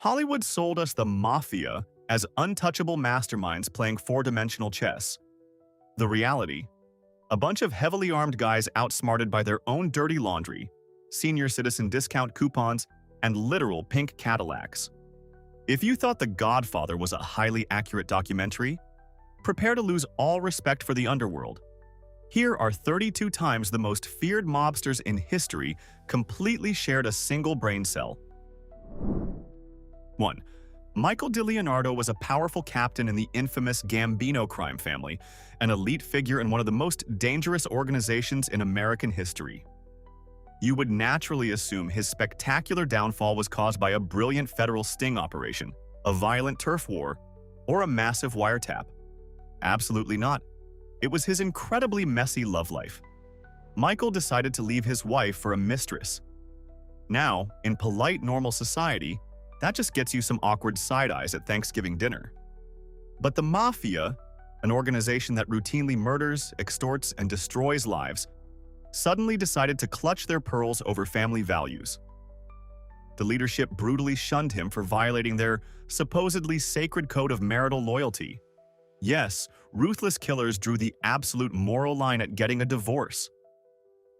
Hollywood sold us the Mafia as untouchable masterminds playing four-dimensional chess. The reality? A bunch of heavily armed guys outsmarted by their own dirty laundry, senior citizen discount coupons, and literal pink Cadillacs. If you thought The Godfather was a highly accurate documentary, prepare to lose all respect for the underworld. Here are 32 times the most feared mobsters in history completely shared a single brain cell. 1. Michael DeLeonardo was a powerful captain in the infamous Gambino crime family, an elite figure in one of the most dangerous organizations in American history. You would naturally assume his spectacular downfall was caused by a brilliant federal sting operation, a violent turf war, or a massive wiretap. Absolutely not. It was his incredibly messy love life. Michael decided to leave his wife for a mistress. Now, in polite normal society, that just gets you some awkward side eyes at Thanksgiving dinner. But the Mafia, an organization that routinely murders, extorts, and destroys lives, suddenly decided to clutch their pearls over family values. The leadership brutally shunned him for violating their supposedly sacred code of marital loyalty. Yes, ruthless killers drew the absolute moral line at getting a divorce.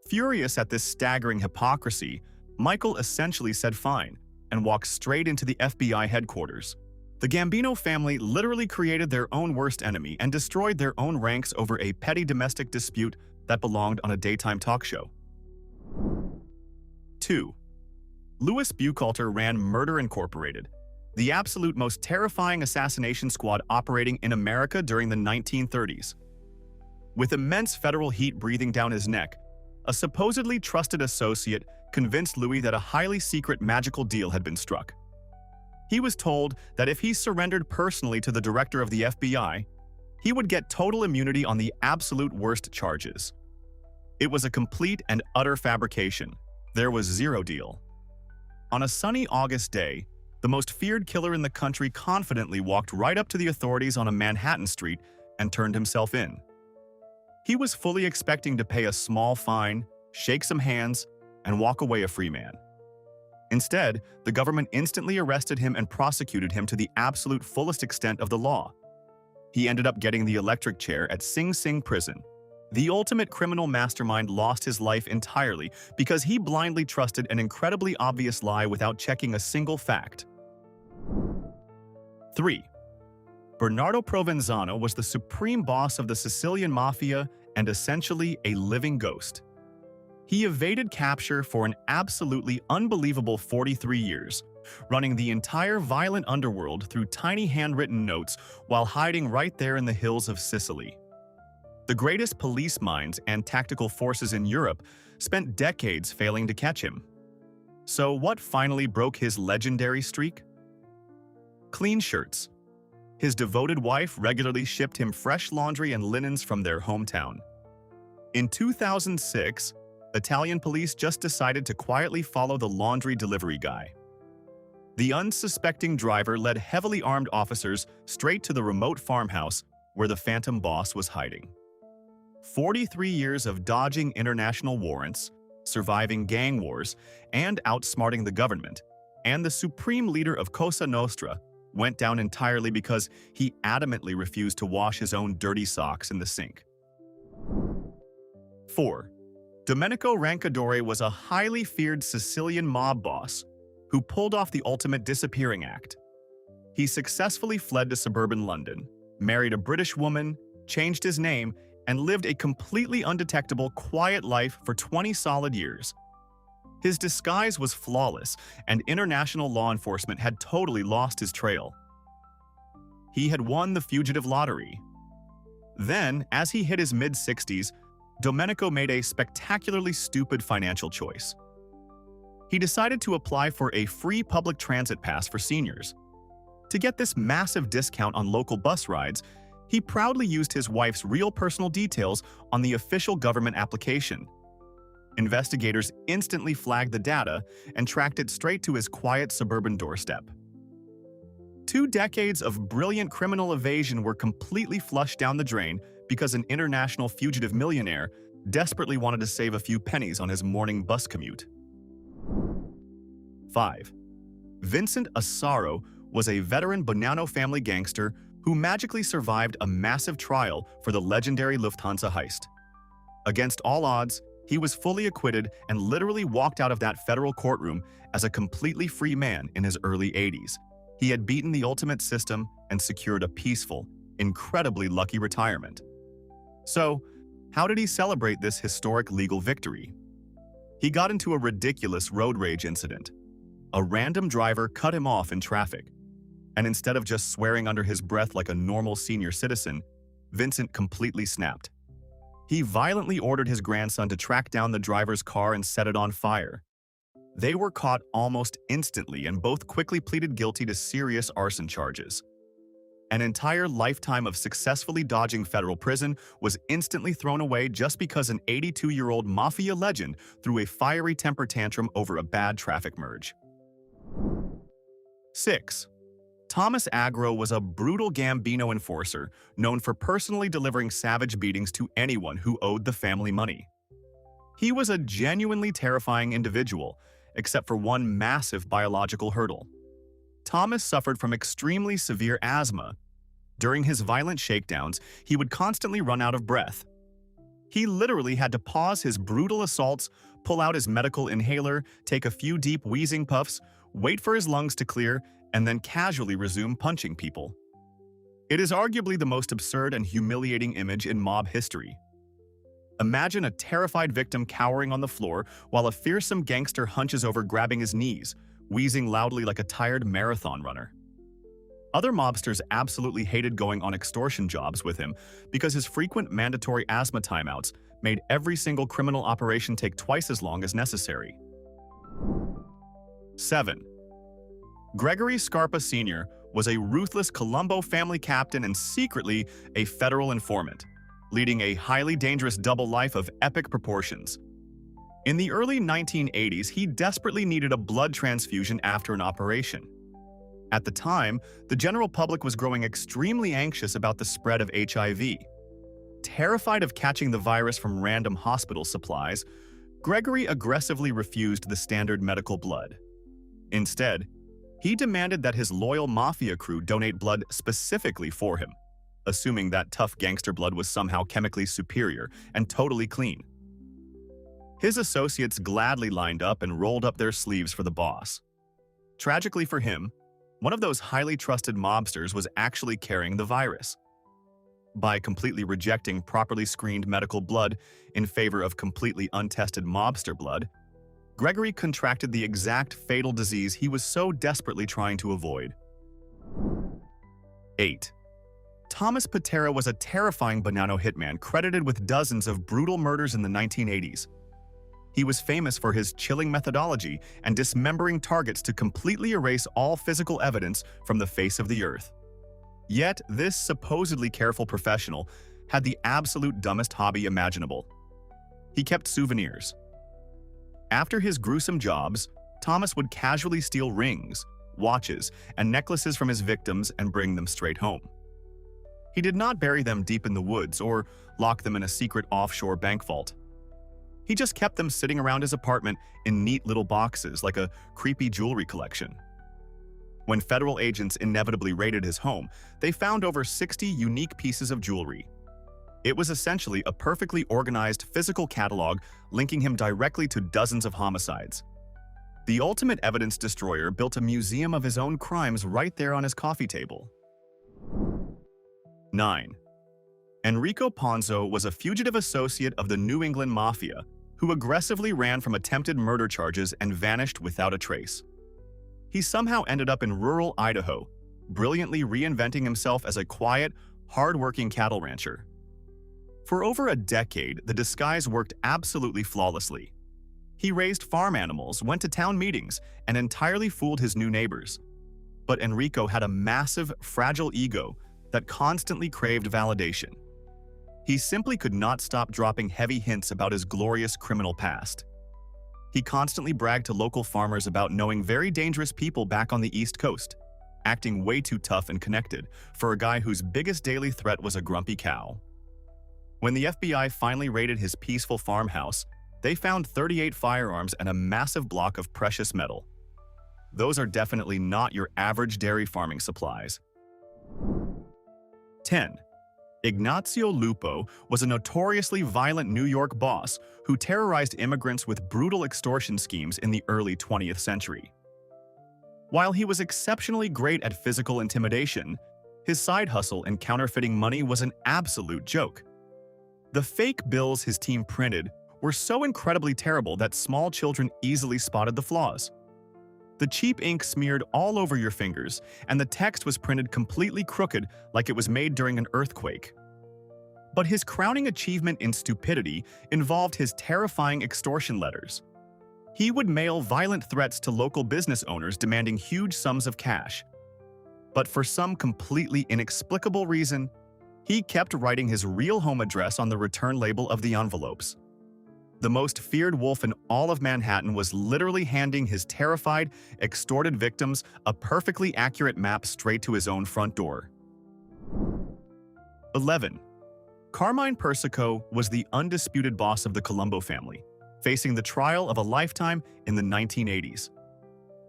Furious at this staggering hypocrisy, Michael essentially said fine and walked straight into the FBI headquarters. The Gambino family literally created their own worst enemy and destroyed their own ranks over a petty domestic dispute that belonged on a daytime talk show. 2. Louis Buchalter ran Murder Incorporated, the absolute most terrifying assassination squad operating in America during the 1930s. With immense federal heat breathing down his neck, a supposedly trusted associate convinced Louis that a highly secret magical deal had been struck. He was told that if he surrendered personally to the director of the FBI, he would get total immunity on the absolute worst charges. It was a complete and utter fabrication. There was zero deal. On a sunny August day, the most feared killer in the country confidently walked right up to the authorities on a Manhattan street and turned himself in. He was fully expecting to pay a small fine, shake some hands, and walk away a free man. Instead, the government instantly arrested him and prosecuted him to the absolute fullest extent of the law. He ended up getting the electric chair at Sing Sing prison. The ultimate criminal mastermind lost his life entirely because he blindly trusted an incredibly obvious lie without checking a single fact. 3. Bernardo Provenzano was the supreme boss of the Sicilian Mafia and essentially a living ghost. He evaded capture for an absolutely unbelievable 43 years, running the entire violent underworld through tiny handwritten notes while hiding right there in the hills of Sicily. The greatest police minds and tactical forces in Europe spent decades failing to catch him. So what finally broke his legendary streak? Clean shirts. His devoted wife regularly shipped him fresh laundry and linens from their hometown. In 2006, Italian police just decided to quietly follow the laundry delivery guy. The unsuspecting driver led heavily armed officers straight to the remote farmhouse where the phantom boss was hiding. 43 years of dodging international warrants, surviving gang wars, and outsmarting the government, and the supreme leader of Cosa Nostra went down entirely because he adamantly refused to wash his own dirty socks in the sink. 4. Domenico Rancadore was a highly feared Sicilian mob boss who pulled off the ultimate disappearing act. He successfully fled to suburban London, married a British woman, changed his name, and lived a completely undetectable, quiet life for 20 solid years. His disguise was flawless, and international law enforcement had totally lost his trail. He had won the fugitive lottery. Then, as he hit his mid-60s, Domenico made a spectacularly stupid financial choice. He decided to apply for a free public transit pass for seniors. To get this massive discount on local bus rides, he proudly used his wife's real personal details on the official government application. Investigators instantly flagged the data and tracked it straight to his quiet suburban doorstep. 2 decades of brilliant criminal evasion were completely flushed down the drain because an international fugitive millionaire desperately wanted to save a few pennies on his morning bus commute. 5. Vincent Asaro was a veteran Bonanno family gangster who magically survived a massive trial for the legendary Lufthansa heist. Against all odds, he was fully acquitted and literally walked out of that federal courtroom as a completely free man in his early 80s. He had beaten the ultimate system and secured a peaceful, incredibly lucky retirement. So, how did he celebrate this historic legal victory? He got into a ridiculous road rage incident. A random driver cut him off in traffic, and instead of just swearing under his breath like a normal senior citizen, Vincent completely snapped. He violently ordered his grandson to track down the driver's car and set it on fire. They were caught almost instantly and both quickly pleaded guilty to serious arson charges. An entire lifetime of successfully dodging federal prison was instantly thrown away just because an 82-year-old Mafia legend threw a fiery temper tantrum over a bad traffic merge. 6. Thomas Agro was a brutal Gambino enforcer known for personally delivering savage beatings to anyone who owed the family money. He was a genuinely terrifying individual, except for one massive biological hurdle. Thomas suffered from extremely severe asthma. During his violent shakedowns, he would constantly run out of breath. He literally had to pause his brutal assaults, pull out his medical inhaler, take a few deep wheezing puffs, wait for his lungs to clear, and then casually resume punching people. It is arguably the most absurd and humiliating image in mob history. Imagine a terrified victim cowering on the floor while a fearsome gangster hunches over grabbing his knees, wheezing loudly like a tired marathon runner. Other mobsters absolutely hated going on extortion jobs with him because his frequent mandatory asthma timeouts made every single criminal operation take twice as long as necessary. 7. Gregory Scarpa Sr. was a ruthless Colombo family captain and secretly a federal informant, leading a highly dangerous double life of epic proportions. In the early 1980s, he desperately needed a blood transfusion after an operation. At the time, the general public was growing extremely anxious about the spread of HIV. Terrified of catching the virus from random hospital supplies, Gregory aggressively refused the standard medical blood. Instead, he demanded that his loyal Mafia crew donate blood specifically for him, assuming that tough gangster blood was somehow chemically superior and totally clean. His associates gladly lined up and rolled up their sleeves for the boss. Tragically for him, one of those highly trusted mobsters was actually carrying the virus. By completely rejecting properly screened medical blood in favor of completely untested mobster blood, Gregory contracted the exact fatal disease he was so desperately trying to avoid. 8. Thomas Patera was a terrifying Bonanno hitman credited with dozens of brutal murders in the 1980s. He was famous for his chilling methodology and dismembering targets to completely erase all physical evidence from the face of the earth. Yet, this supposedly careful professional had the absolute dumbest hobby imaginable. He kept souvenirs. After his gruesome jobs, Thomas would casually steal rings, watches, and necklaces from his victims and bring them straight home. He did not bury them deep in the woods or lock them in a secret offshore bank vault. He just kept them sitting around his apartment in neat little boxes like a creepy jewelry collection. When federal agents inevitably raided his home, they found over 60 unique pieces of jewelry. It was essentially a perfectly organized physical catalog linking him directly to dozens of homicides. The ultimate evidence destroyer built a museum of his own crimes right there on his coffee table. 9. Enrico Ponzo was a fugitive associate of the New England Mafia who aggressively ran from attempted murder charges and vanished without a trace. He somehow ended up in rural Idaho, brilliantly reinventing himself as a quiet, hard-working cattle rancher. For over a decade, the disguise worked absolutely flawlessly. He raised farm animals, went to town meetings, and entirely fooled his new neighbors. But Enrico had a massive, fragile ego that constantly craved validation. He simply could not stop dropping heavy hints about his glorious criminal past. He constantly bragged to local farmers about knowing very dangerous people back on the East Coast, acting way too tough and connected for a guy whose biggest daily threat was a grumpy cow. When the FBI finally raided his peaceful farmhouse, they found 38 firearms and a massive block of precious metal. those are definitely not your average dairy farming supplies. 10. Ignazio Lupo was a notoriously violent New York boss who terrorized immigrants with brutal extortion schemes in the early 20th century. While he was exceptionally great at physical intimidation, his side hustle in counterfeiting money was an absolute joke. The fake bills his team printed were so incredibly terrible that small children easily spotted the flaws. The cheap ink smeared all over your fingers, and the text was printed completely crooked like it was made during an earthquake. But his crowning achievement in stupidity involved his terrifying extortion letters. He would mail violent threats to local business owners demanding huge sums of cash. But for some completely inexplicable reason, he kept writing his real home address on the return label of the envelopes. The most feared wolf in all of Manhattan was literally handing his terrified, extorted victims a perfectly accurate map straight to his own front door. 11. Carmine Persico was the undisputed boss of the Colombo family, facing the trial of a lifetime in the 1980s.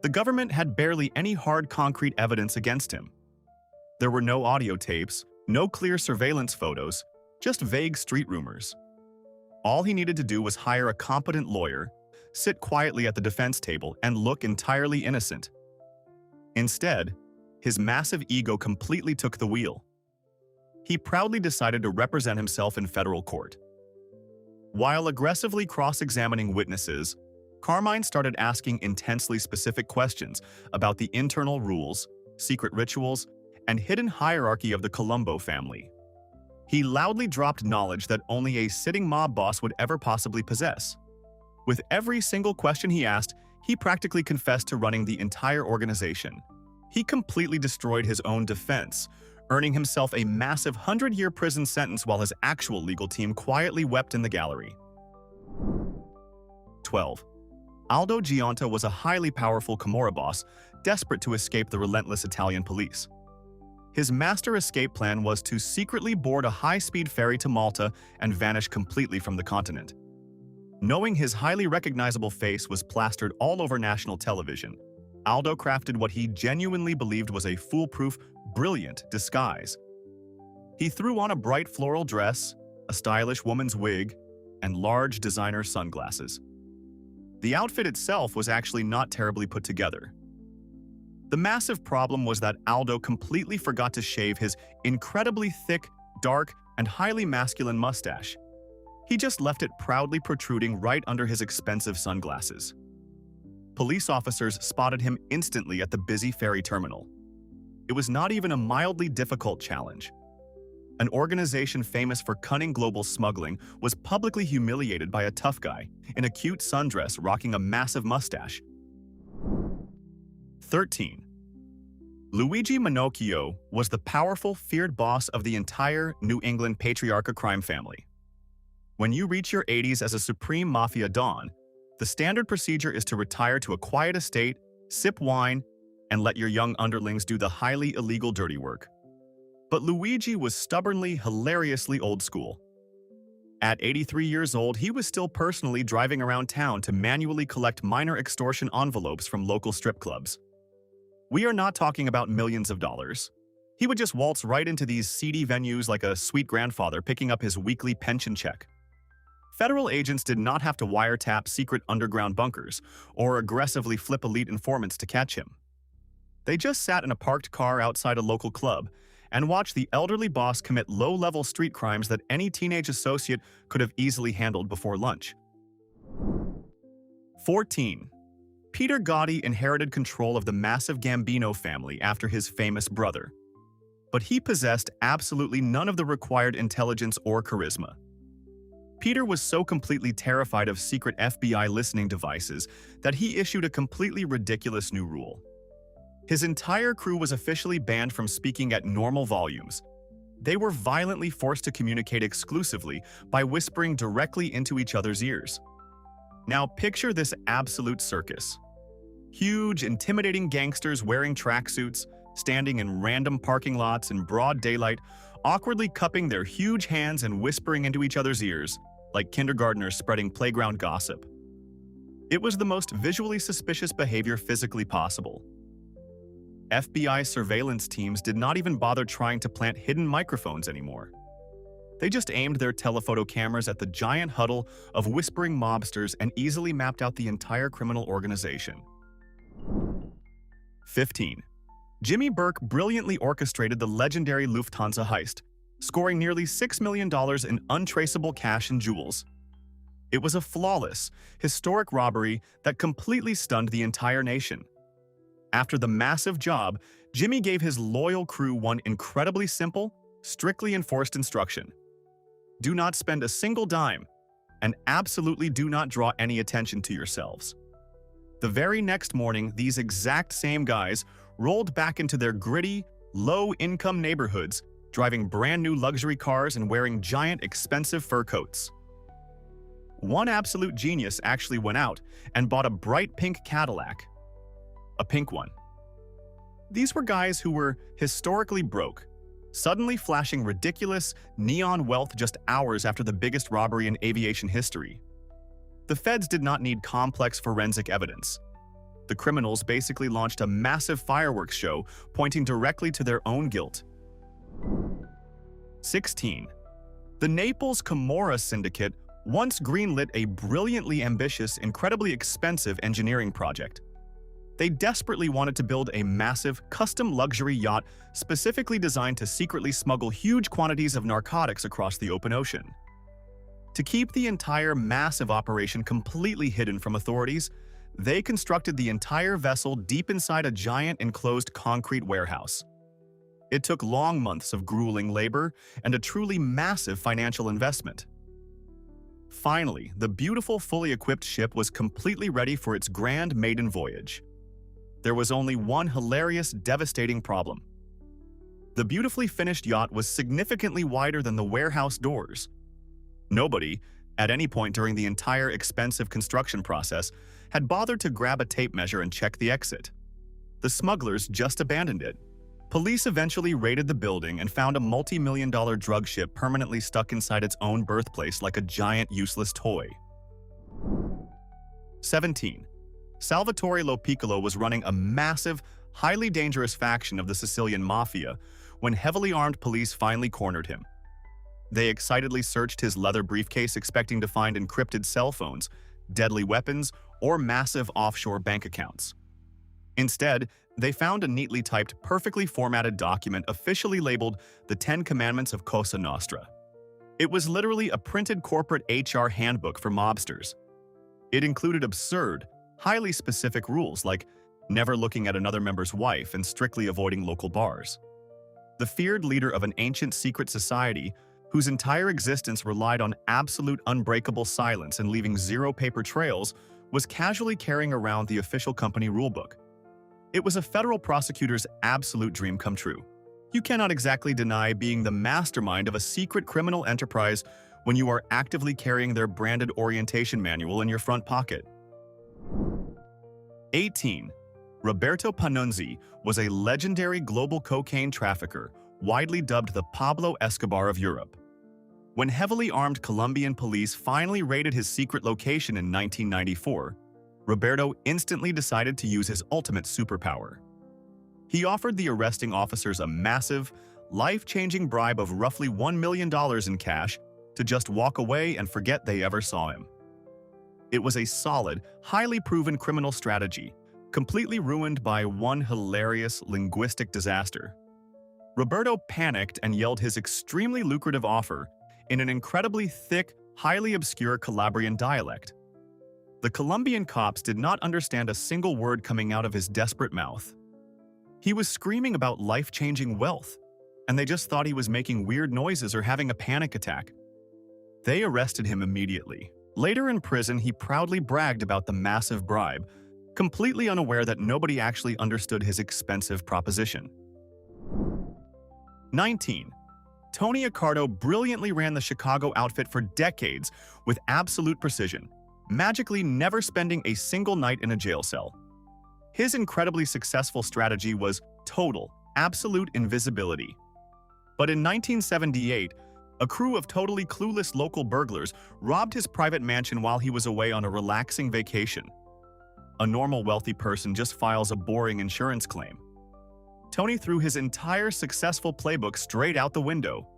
The government had barely any hard concrete evidence against him. There were no audio tapes, no clear surveillance photos, just vague street rumors. All he needed to do was hire a competent lawyer, sit quietly at the defense table, and look entirely innocent. Instead, his massive ego completely took the wheel. He proudly decided to represent himself in federal court. While aggressively cross-examining witnesses, Carmine started asking intensely specific questions about the internal rules, secret rituals, and hidden hierarchy of the Colombo family. He loudly dropped knowledge that only a sitting mob boss would ever possibly possess. With every single question he asked, he practically confessed to running the entire organization. He completely destroyed his own defense, earning himself a massive 100-year prison sentence while his actual legal team quietly wept in the gallery. 12. Aldo Giunta was a highly powerful Camorra boss, desperate to escape the relentless Italian police. His master escape plan was to secretly board a high-speed ferry to Malta and vanish completely from the continent. Knowing his highly recognizable face was plastered all over national television, Aldo crafted what he genuinely believed was a foolproof, brilliant disguise. He threw on a bright floral dress, a stylish woman's wig, and large designer sunglasses. The outfit itself was actually not terribly put together. The massive problem was that Aldo completely forgot to shave his incredibly thick, dark, and highly masculine mustache. He just left it proudly protruding right under his expensive sunglasses. Police officers spotted him instantly at the busy ferry terminal. It was not even a mildly difficult challenge. An organization famous for cunning global smuggling was publicly humiliated by a tough guy in a cute sundress rocking a massive mustache. 13. Luigi Manocchio was the powerful, feared boss of the entire New England patriarcha crime family. When you reach your 80s as a supreme mafia don, the standard procedure is to retire to a quiet estate, sip wine, and let your young underlings do the highly illegal dirty work. But Luigi was stubbornly, hilariously old school. At 83 years old, he was still personally driving around town to manually collect minor extortion envelopes from local strip clubs. We are not talking about millions of dollars. He would just waltz right into these seedy venues like a sweet grandfather picking up his weekly pension check. Federal agents did not have to wiretap secret underground bunkers or aggressively flip elite informants to catch him. They just sat in a parked car outside a local club and watched the elderly boss commit low-level street crimes that any teenage associate could have easily handled before lunch. 14. Peter Gotti inherited control of the massive Gambino family after his famous brother. But he possessed absolutely none of the required intelligence or charisma. Peter was so completely terrified of secret FBI listening devices that he issued a completely ridiculous new rule. His entire crew was officially banned from speaking at normal volumes. They were violently forced to communicate exclusively by whispering directly into each other's ears. Now picture this absolute circus. Huge, intimidating gangsters wearing tracksuits, standing in random parking lots in broad daylight, awkwardly cupping their huge hands and whispering into each other's ears, like kindergartners spreading playground gossip. It was the most visually suspicious behavior physically possible. FBI surveillance teams did not even bother trying to plant hidden microphones anymore. They just aimed their telephoto cameras at the giant huddle of whispering mobsters and easily mapped out the entire criminal organization. 15. Jimmy Burke brilliantly orchestrated the legendary Lufthansa heist, scoring nearly $6 million in untraceable cash and jewels. It was a flawless, historic robbery that completely stunned the entire nation. After the massive job, Jimmy gave his loyal crew one incredibly simple, strictly enforced instruction. Do not spend a single dime, and absolutely do not draw any attention to yourselves. The very next morning, these exact same guys rolled back into their gritty, low-income neighborhoods, driving brand-new luxury cars and wearing giant, expensive fur coats. One absolute genius actually went out and bought a bright pink Cadillac. A pink one. These were guys who were historically broke, suddenly flashing ridiculous, neon wealth just hours after the biggest robbery in aviation history. The feds did not need complex forensic evidence. The criminals basically launched a massive fireworks show pointing directly to their own guilt. 16. The Naples Camorra Syndicate once greenlit a brilliantly ambitious, incredibly expensive engineering project. They desperately wanted to build a massive, custom luxury yacht specifically designed to secretly smuggle huge quantities of narcotics across the open ocean. To keep the entire massive operation completely hidden from authorities, they constructed the entire vessel deep inside a giant enclosed concrete warehouse. It took long months of grueling labor and a truly massive financial investment. Finally, the beautiful, fully equipped ship was completely ready for its grand maiden voyage. There was only one hilarious, devastating problem. The beautifully finished yacht was significantly wider than the warehouse doors. Nobody, at any point during the entire expensive construction process, had bothered to grab a tape measure and check the exit. The smugglers just abandoned it. Police eventually raided the building and found a multi-million-dollar drug ship permanently stuck inside its own birthplace like a giant, useless toy. 17. Salvatore Lo Piccolo was running a massive, highly dangerous faction of the Sicilian Mafia when heavily armed police finally cornered him. They excitedly searched his leather briefcase expecting to find encrypted cell phones, deadly weapons, or massive offshore bank accounts. Instead, they found a neatly typed, perfectly formatted document officially labeled the 10 Commandments of Cosa Nostra. It was literally a printed corporate HR handbook for mobsters. It included absurd, highly specific rules like never looking at another member's wife and strictly avoiding local bars. The feared leader of an ancient secret society whose entire existence relied on absolute unbreakable silence and leaving zero paper trails was casually carrying around the official company rulebook. It was a federal prosecutor's absolute dream come true. You cannot exactly deny being the mastermind of a secret criminal enterprise when you are actively carrying their branded orientation manual in your front pocket. 18. Roberto Panunzi was a legendary global cocaine trafficker, widely dubbed the Pablo Escobar of Europe. When heavily armed Colombian police finally raided his secret location in 1994, Roberto instantly decided to use his ultimate superpower. He offered the arresting officers a massive, life-changing bribe of roughly $1 million in cash to just walk away and forget they ever saw him. It was a solid, highly proven criminal strategy, completely ruined by one hilarious linguistic disaster. Roberto panicked and yelled his extremely lucrative offer in an incredibly thick, highly obscure Calabrian dialect. The Colombian cops did not understand a single word coming out of his desperate mouth. He was screaming about life-changing wealth, and they just thought he was making weird noises or having a panic attack. They arrested him immediately. Later in prison, he proudly bragged about the massive bribe, completely unaware that nobody actually understood his expensive proposition. 19. Tony Accardo brilliantly ran the Chicago outfit for decades with absolute precision, magically never spending a single night in a jail cell. His incredibly successful strategy was total, absolute invisibility. But in 1978, a crew of totally clueless local burglars robbed his private mansion while he was away on a relaxing vacation. A normal wealthy person just files a boring insurance claim. Tony threw his entire successful playbook straight out the window.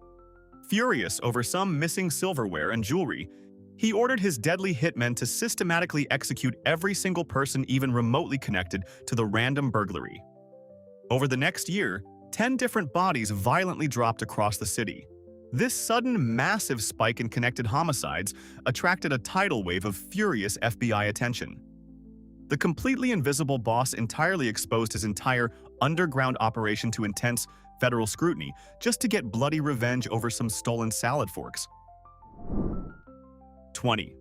Furious over some missing silverware and jewelry, he ordered his deadly hitmen to systematically execute every single person even remotely connected to the random burglary. Over the next year, 10 different bodies violently dropped across the city. This sudden, massive spike in connected homicides attracted a tidal wave of furious FBI attention. The completely invisible boss entirely exposed his entire underground operation to intense federal scrutiny just to get bloody revenge over some stolen salad forks. 20.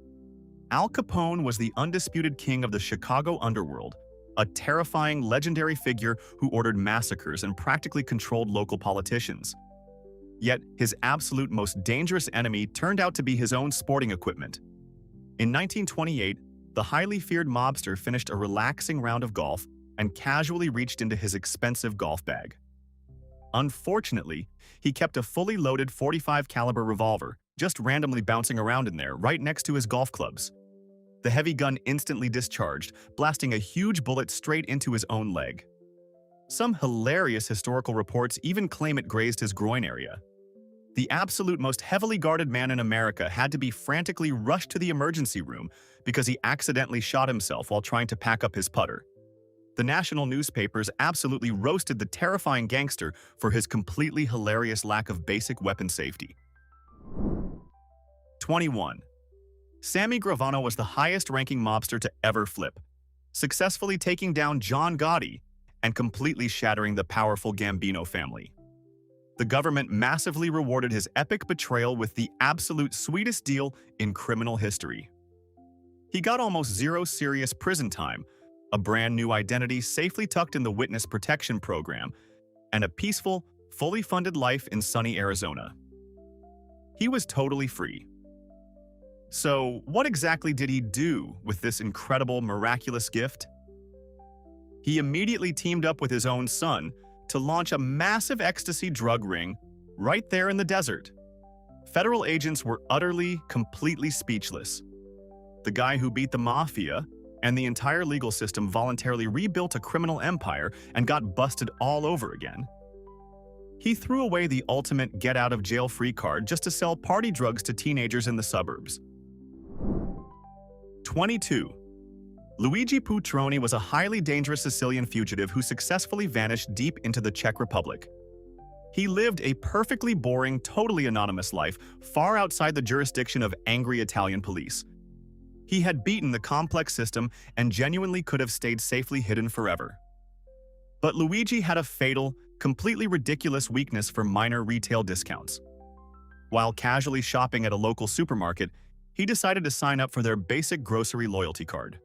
Al Capone was the undisputed king of the Chicago underworld, a terrifying, legendary figure who ordered massacres and practically controlled local politicians. Yet, his absolute most dangerous enemy turned out to be his own sporting equipment. In 1928, the highly feared mobster finished a relaxing round of golf and casually reached into his expensive golf bag. Unfortunately, he kept a fully loaded .45 caliber revolver just randomly bouncing around in there right next to his golf clubs. The heavy gun instantly discharged, blasting a huge bullet straight into his own leg. Some hilarious historical reports even claim it grazed his groin area. The absolute most heavily guarded man in America had to be frantically rushed to the emergency room because he accidentally shot himself while trying to pack up his putter. The national newspapers absolutely roasted the terrifying gangster for his completely hilarious lack of basic weapon safety. 21. Sammy Gravano was the highest-ranking mobster to ever flip, successfully taking down John Gotti and completely shattering the powerful Gambino family. The government massively rewarded his epic betrayal with the absolute sweetest deal in criminal history. He got almost zero serious prison time, a brand new identity safely tucked in the witness protection program, and a peaceful, fully funded life in sunny Arizona. He was totally free. So, what exactly did he do with this incredible, miraculous gift? He immediately teamed up with his own son to launch a massive ecstasy drug ring right there in the desert. Federal agents were utterly, completely speechless. The guy who beat the Mafia and the entire legal system voluntarily rebuilt a criminal empire and got busted all over again. He threw away the ultimate get-out-of-jail-free card just to sell party drugs to teenagers in the suburbs. 22. Luigi Putroni was a highly dangerous Sicilian fugitive who successfully vanished deep into the Czech Republic. He lived a perfectly boring, totally anonymous life far outside the jurisdiction of angry Italian police. He had beaten the complex system and genuinely could have stayed safely hidden forever. But Luigi had a fatal, completely ridiculous weakness for minor retail discounts. While casually shopping at a local supermarket, he decided to sign up for their basic grocery loyalty card.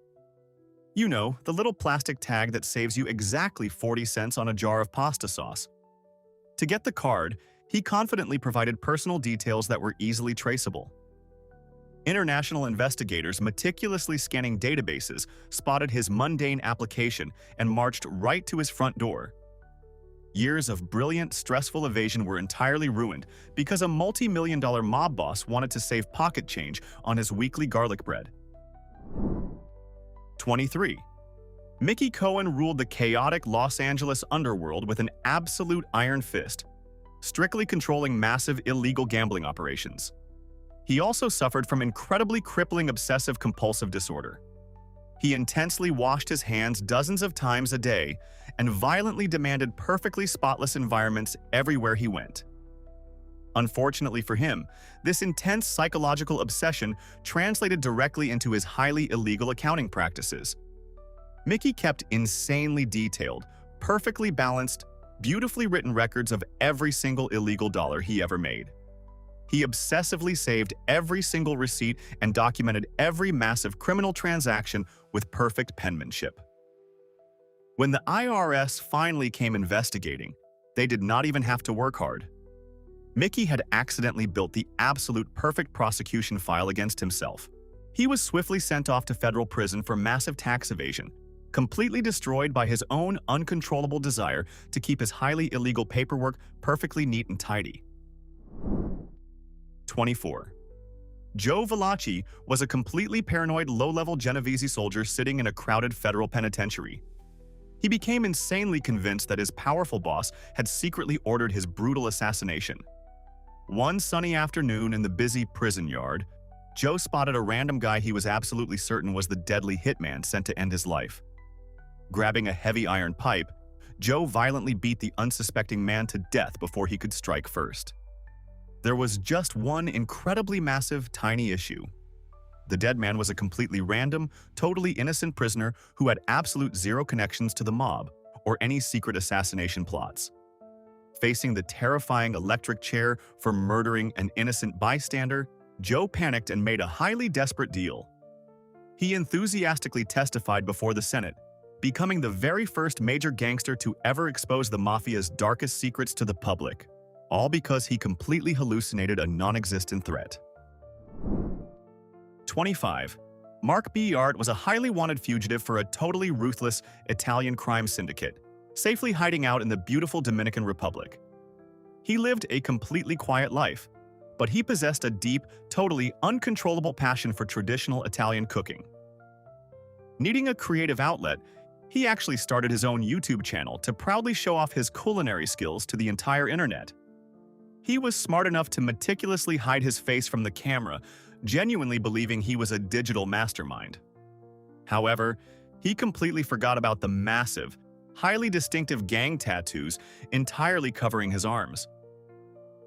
You know, the little plastic tag that saves you exactly 40 cents on a jar of pasta sauce. To get the card, he confidently provided personal details that were easily traceable. International investigators meticulously scanning databases spotted his mundane application and marched right to his front door. Years of brilliant, stressful evasion were entirely ruined because a multi-million-dollar mob boss wanted to save pocket change on his weekly garlic bread. 23. Mickey Cohen ruled the chaotic Los Angeles underworld with an absolute iron fist, strictly controlling massive illegal gambling operations. He also suffered from incredibly crippling obsessive-compulsive disorder. He intensely washed his hands dozens of times a day and violently demanded perfectly spotless environments everywhere he went. Unfortunately for him, this intense psychological obsession translated directly into his highly illegal accounting practices. Mickey kept insanely detailed, perfectly balanced, beautifully written records of every single illegal dollar he ever made. He obsessively saved every single receipt and documented every massive criminal transaction with perfect penmanship. When the IRS finally came investigating, they did not even have to work hard. Mickey had accidentally built the absolute perfect prosecution file against himself. He was swiftly sent off to federal prison for massive tax evasion, completely destroyed by his own uncontrollable desire to keep his highly illegal paperwork perfectly neat and tidy. 24. Joe Valachi was a completely paranoid low-level Genovese soldier sitting in a crowded federal penitentiary. He became insanely convinced that his powerful boss had secretly ordered his brutal assassination. One sunny afternoon in the busy prison yard, Joe spotted a random guy he was absolutely certain was the deadly hitman sent to end his life. Grabbing a heavy iron pipe, Joe violently beat the unsuspecting man to death before he could strike first. There was just one incredibly massive, tiny issue. The dead man was a completely random, totally innocent prisoner who had absolute zero connections to the mob or any secret assassination plots. Facing the terrifying electric chair for murdering an innocent bystander, Joe panicked and made a highly desperate deal. He enthusiastically testified before the Senate, becoming the very first major gangster to ever expose the Mafia's darkest secrets to the public, all because he completely hallucinated a non-existent threat. 25. Mark B. Art was a highly wanted fugitive for a totally ruthless Italian crime syndicate, safely hiding out in the beautiful Dominican Republic. He lived a completely quiet life, but he possessed a deep, totally uncontrollable passion for traditional Italian cooking. Needing a creative outlet, he actually started his own YouTube channel to proudly show off his culinary skills to the entire internet. He was smart enough to meticulously hide his face from the camera, genuinely believing he was a digital mastermind. However, he completely forgot about the massive, highly distinctive gang tattoos entirely covering his arms.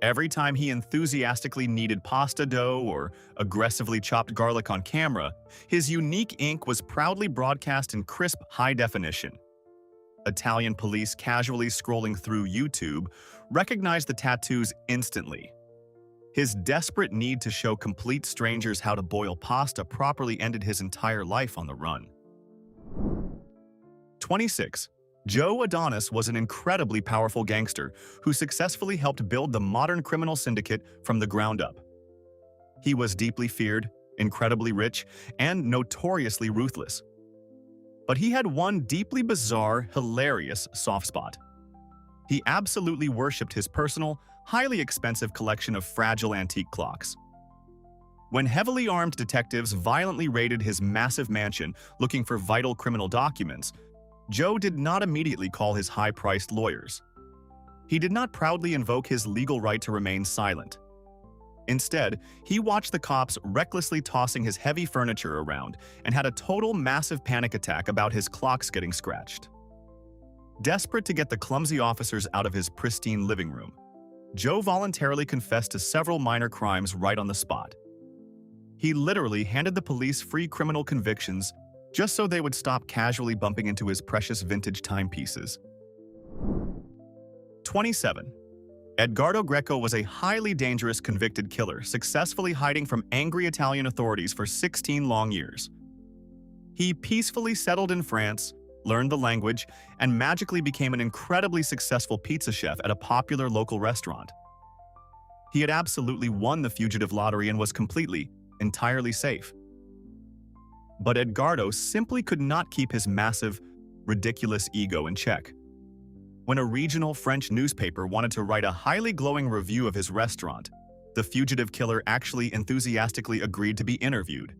Every time he enthusiastically kneaded pasta dough or aggressively chopped garlic on camera, his unique ink was proudly broadcast in crisp, high definition. Italian police casually scrolling through YouTube recognized the tattoos instantly. His desperate need to show complete strangers how to boil pasta properly ended his entire life on the run. 26. Joe Adonis was an incredibly powerful gangster who successfully helped build the modern criminal syndicate from the ground up. He was deeply feared, incredibly rich, and notoriously ruthless. But he had one deeply bizarre, hilarious soft spot. He absolutely worshipped his personal, highly expensive collection of fragile antique clocks. When heavily armed detectives violently raided his massive mansion looking for vital criminal documents, Joe did not immediately call his high-priced lawyers. He did not proudly invoke his legal right to remain silent. Instead, he watched the cops recklessly tossing his heavy furniture around and had a total massive panic attack about his clocks getting scratched. Desperate to get the clumsy officers out of his pristine living room, Joe voluntarily confessed to several minor crimes right on the spot. He literally handed the police free criminal convictions just so they would stop casually bumping into his precious vintage timepieces. 27. Edgardo Greco was a highly dangerous convicted killer, successfully hiding from angry Italian authorities for 16 long years. He peacefully settled in France, learned the language, and magically became an incredibly successful pizza chef at a popular local restaurant. He had absolutely won the fugitive lottery and was completely, entirely safe. But Edgardo simply could not keep his massive, ridiculous ego in check. When a regional French newspaper wanted to write a highly glowing review of his restaurant, the fugitive killer actually enthusiastically agreed to be interviewed.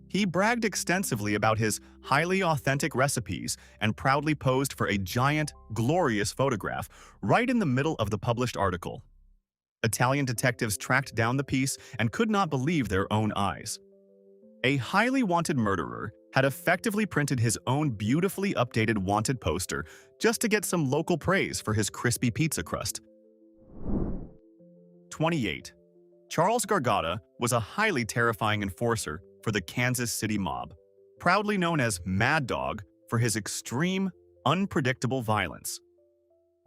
He bragged extensively about his highly authentic recipes and proudly posed for a giant, glorious photograph right in the middle of the published article. Italian detectives tracked down the piece and could not believe their own eyes. A highly wanted murderer had effectively printed his own beautifully updated wanted poster just to get some local praise for his crispy pizza crust. 28. Charles Gargata was a highly terrifying enforcer for the Kansas City mob, proudly known as Mad Dog for his extreme, unpredictable violence.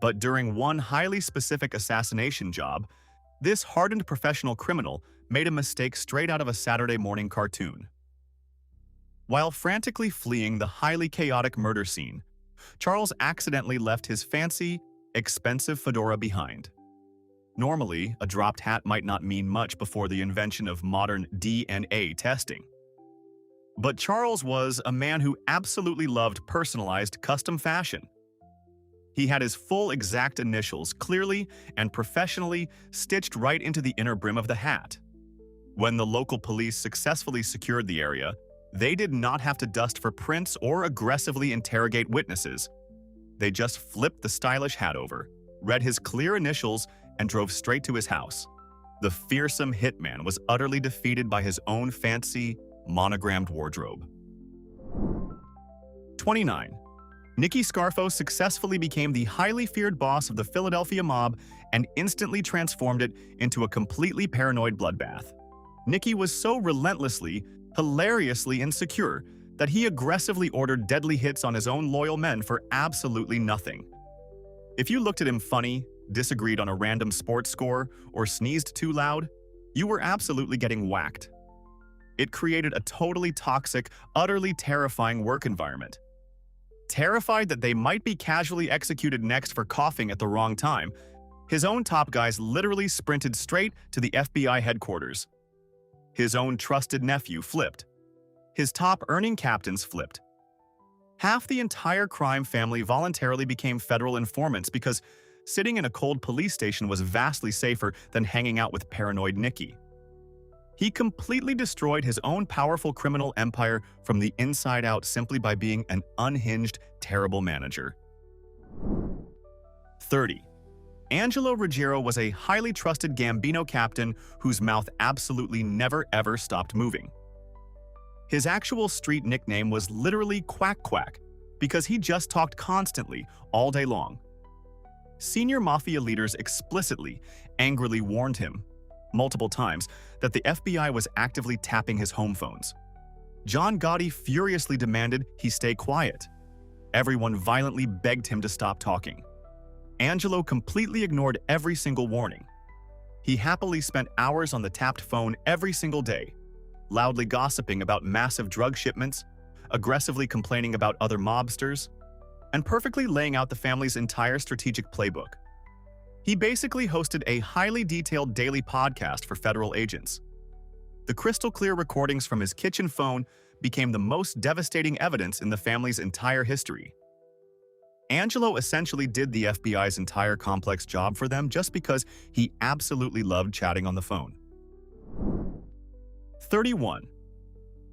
But during one highly specific assassination job, this hardened professional criminal made a mistake straight out of a Saturday morning cartoon. While frantically fleeing the highly chaotic murder scene, Charles accidentally left his fancy, expensive fedora behind. Normally, a dropped hat might not mean much before the invention of modern DNA testing. But Charles was a man who absolutely loved personalized custom fashion. He had his full exact initials clearly and professionally stitched right into the inner brim of the hat. When the local police successfully secured the area, they did not have to dust for prints or aggressively interrogate witnesses. They just flipped the stylish hat over, read his clear initials, and drove straight to his house. The fearsome hitman was utterly defeated by his own fancy, monogrammed wardrobe. 29. Nicky Scarfo successfully became the highly feared boss of the Philadelphia mob and instantly transformed it into a completely paranoid bloodbath. Nicky was so relentlessly, hilariously insecure that he aggressively ordered deadly hits on his own loyal men for absolutely nothing. If you looked at him funny, disagreed on a random sports score, or sneezed too loud, you were absolutely getting whacked. It created a totally toxic, utterly terrifying work environment. Terrified that they might be casually executed next for coughing at the wrong time, his own top guys literally sprinted straight to the FBI headquarters. His own trusted nephew flipped. His top earning captains flipped. Half the entire crime family voluntarily became federal informants because sitting in a cold police station was vastly safer than hanging out with paranoid Nicky. He completely destroyed his own powerful criminal empire from the inside out simply by being an unhinged, terrible manager. 30. Angelo Ruggiero was a highly trusted Gambino captain whose mouth absolutely never ever stopped moving. His actual street nickname was literally Quack Quack because he just talked constantly, all day long. Senior Mafia leaders explicitly, angrily warned him, multiple times, that the FBI was actively tapping his home phones. John Gotti furiously demanded he stay quiet. Everyone violently begged him to stop talking. Angelo completely ignored every single warning. He happily spent hours on the tapped phone every single day, loudly gossiping about massive drug shipments, aggressively complaining about other mobsters, and perfectly laying out the family's entire strategic playbook. He basically hosted a highly detailed daily podcast for federal agents. The crystal-clear recordings from his kitchen phone became the most devastating evidence in the family's entire history. Angelo essentially did the FBI's entire complex job for them just because he absolutely loved chatting on the phone. 31.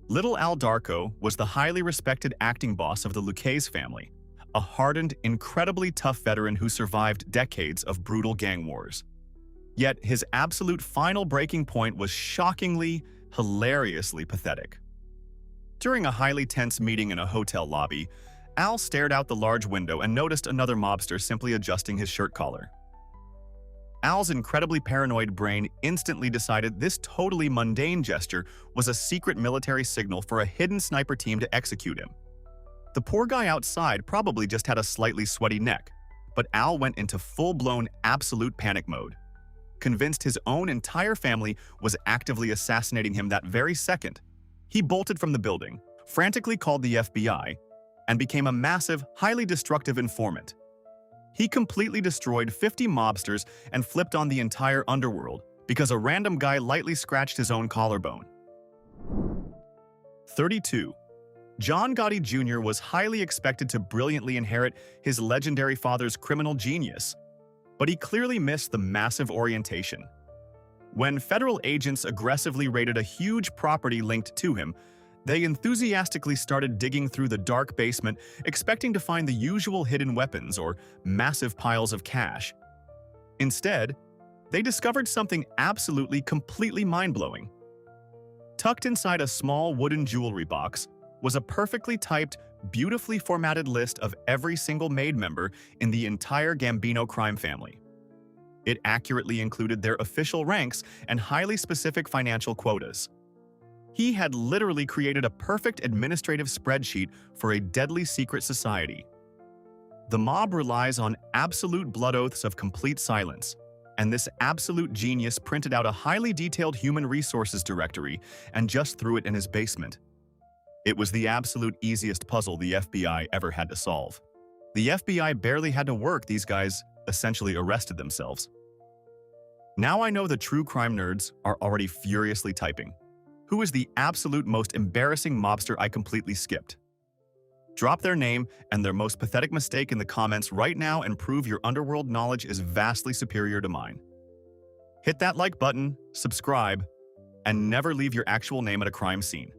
Little Al Darko was the highly respected acting boss of the Lucchese family, a hardened, incredibly tough veteran who survived decades of brutal gang wars. Yet his absolute final breaking point was shockingly, hilariously pathetic. During a highly tense meeting in a hotel lobby, Al stared out the large window and noticed another mobster simply adjusting his shirt collar. Al's incredibly paranoid brain instantly decided this totally mundane gesture was a secret military signal for a hidden sniper team to execute him. The poor guy outside probably just had a slightly sweaty neck, but Al went into full-blown absolute panic mode. Convinced his own entire family was actively assassinating him that very second, he bolted from the building, frantically called the FBI, and became a massive, highly destructive informant. He completely destroyed 50 mobsters and flipped on the entire underworld because a random guy lightly scratched his own collarbone. 32. John Gotti Jr. was highly expected to brilliantly inherit his legendary father's criminal genius, but he clearly missed the massive orientation. When federal agents aggressively raided a huge property linked to him, they enthusiastically started digging through the dark basement, expecting to find the usual hidden weapons or massive piles of cash. Instead, they discovered something absolutely completely mind-blowing. Tucked inside a small wooden jewelry box was a perfectly typed, beautifully formatted list of every single maid member in the entire Gambino crime family. It accurately included their official ranks and highly specific financial quotas. He had literally created a perfect administrative spreadsheet for a deadly secret society. The mob relies on absolute blood oaths of complete silence, and this absolute genius printed out a highly detailed human resources directory and just threw it in his basement. It was the absolute easiest puzzle the FBI ever had to solve. The FBI barely had to work, these guys essentially arrested themselves. Now I know the true crime nerds are already furiously typing. Who is the absolute most embarrassing mobster I completely skipped? Drop their name and their most pathetic mistake in the comments right now and prove your underworld knowledge is vastly superior to mine. Hit that like button, subscribe, And never leave your actual name at a crime scene.